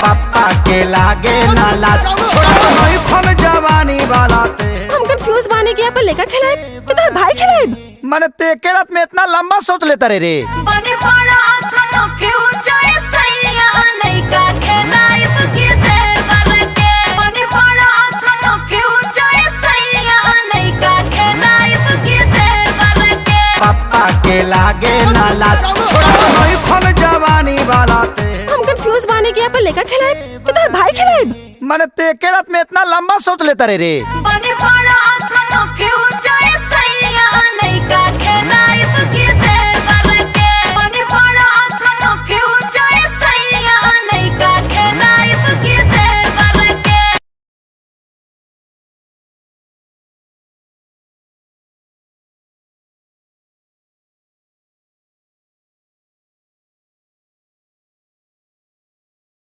पापा के लागे ना लाज छोड़ा जवानी वाला ते हम कंफ्यूज बाने के पर लेकर खिलाए कि तार भाई खिलाए मन ते के रात में इतना लंबा सोच लेता रे बने पड़ा कनो फ्यूचर सैया नहीं का खिलाए के देवर के बने पड़ा कनो फ्यूचर सैया नहीं का खिलाए के देवर के पापा के लागे ना लाज छोड़ा जवानी वाला ते हम कंफ्यूज बाने के पर लेकर खिलाए कि तार भाई खिलाए मन ते के रात में इतना लंबा सोच लेता रे बने